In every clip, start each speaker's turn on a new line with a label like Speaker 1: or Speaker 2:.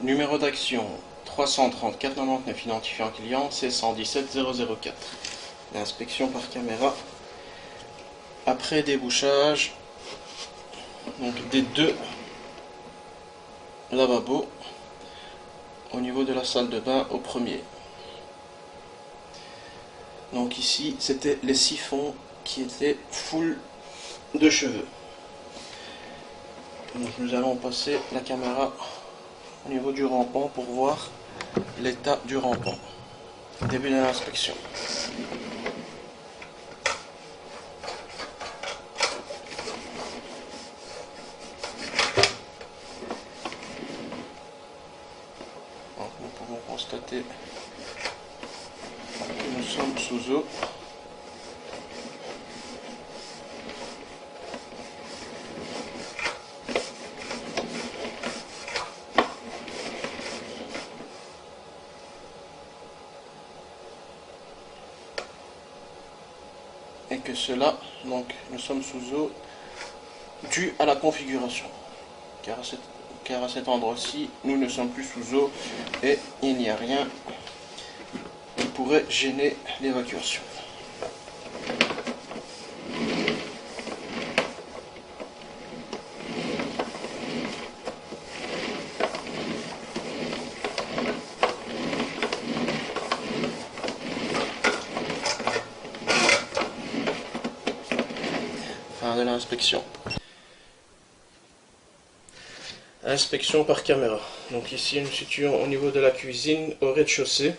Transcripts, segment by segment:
Speaker 1: Numéro d'action 330 499, identifiant client C117 004. L'inspection par caméra après débouchage donc des deux lavabos au niveau de la salle de bain au premier. Donc ici c'était les siphons qui étaient full de cheveux. Donc nous allons passer la caméra au niveau du rampant pour voir l'état du rampant. Début de l'inspection. Donc nous pouvons constater que nous sommes sous eau. Et que cela, donc nous sommes sous eau dû à la configuration, car à cet endroit-ci nous ne sommes plus sous eau et il n'y a rien qui pourrait gêner l'évacuation. Fin de l'inspection. Inspection par caméra. Donc ici nous situons au niveau de la cuisine au rez-de-chaussée.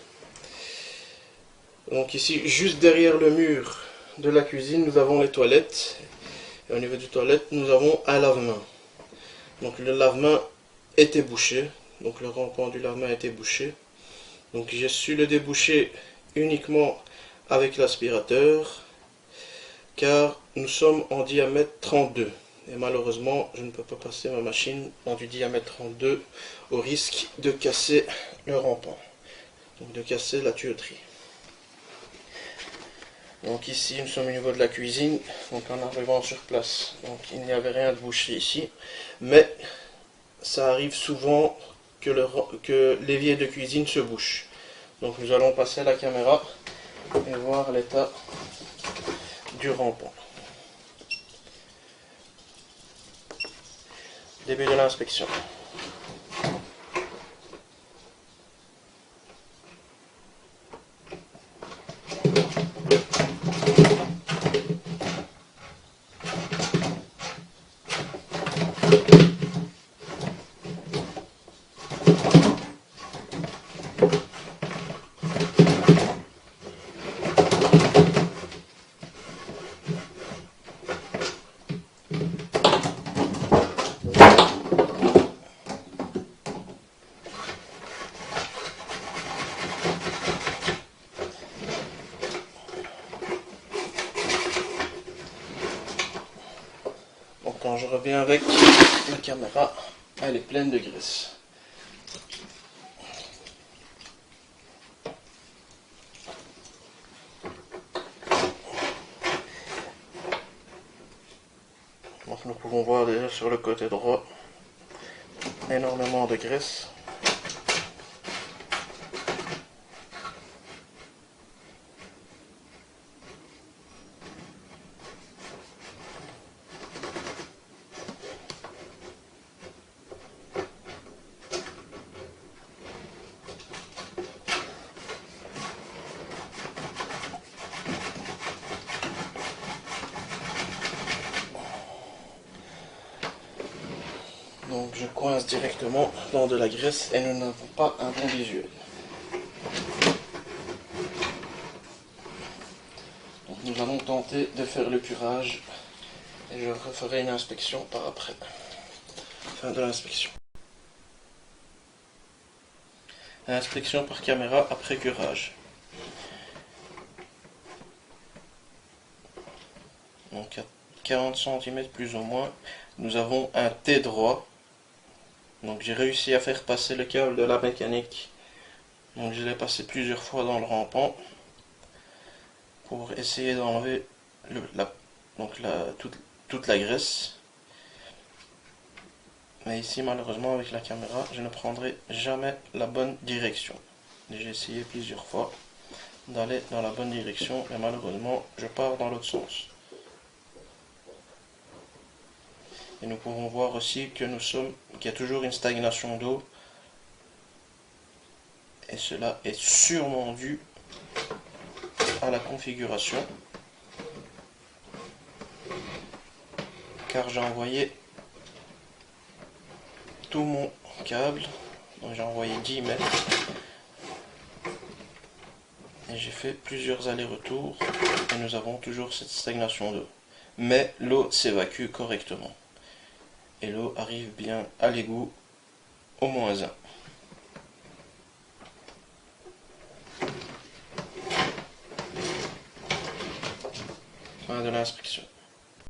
Speaker 1: Donc ici juste derrière le mur de la cuisine nous avons les toilettes. Et au niveau des toilettes nous avons un lave-main. Donc le lave-main était bouché. Donc le rampant du lave-main était bouché. Donc j'ai su le déboucher uniquement avec l'aspirateur, car nous sommes en diamètre 32. Et malheureusement, je ne peux pas passer ma machine dans du diamètre 32 au risque de casser le rampant, donc de casser la tuyauterie. Donc ici, nous sommes au niveau de la cuisine, donc en arrivant sur place, donc il n'y avait rien de bouché ici, mais ça arrive souvent que l'évier de cuisine se bouche. Donc nous allons passer la caméra et voir l'état du rampant. Début de l'inspection. Donc quand je reviens avec la caméra, elle est pleine de graisse. Donc nous pouvons voir déjà sur le côté droit énormément de graisse. Donc je coince directement dans de la graisse et nous n'avons pas un bon visuel. Donc nous allons tenter de faire le curage et je referai une inspection par après. Fin de l'inspection. Inspection par caméra après curage. Donc à 40 cm plus ou moins, nous avons un T droit. Donc j'ai réussi à faire passer le câble de la mécanique. Donc je l'ai passé plusieurs fois dans le rampant pour essayer d'enlever toute la graisse. Mais ici, malheureusement, avec la caméra, je ne prendrai jamais la bonne direction. J'ai essayé plusieurs fois d'aller dans la bonne direction, mais malheureusement, je pars dans l'autre sens. Et nous pouvons voir aussi que qu'il y a toujours une stagnation d'eau. Et cela est sûrement dû à la configuration. Car j'ai envoyé tout mon câble, donc j'ai envoyé 10 mètres. Et j'ai fait plusieurs allers-retours et nous avons toujours cette stagnation d'eau. Mais l'eau s'évacue correctement. Et l'eau arrive bien à l'égout au -1. Fin de l'inspection.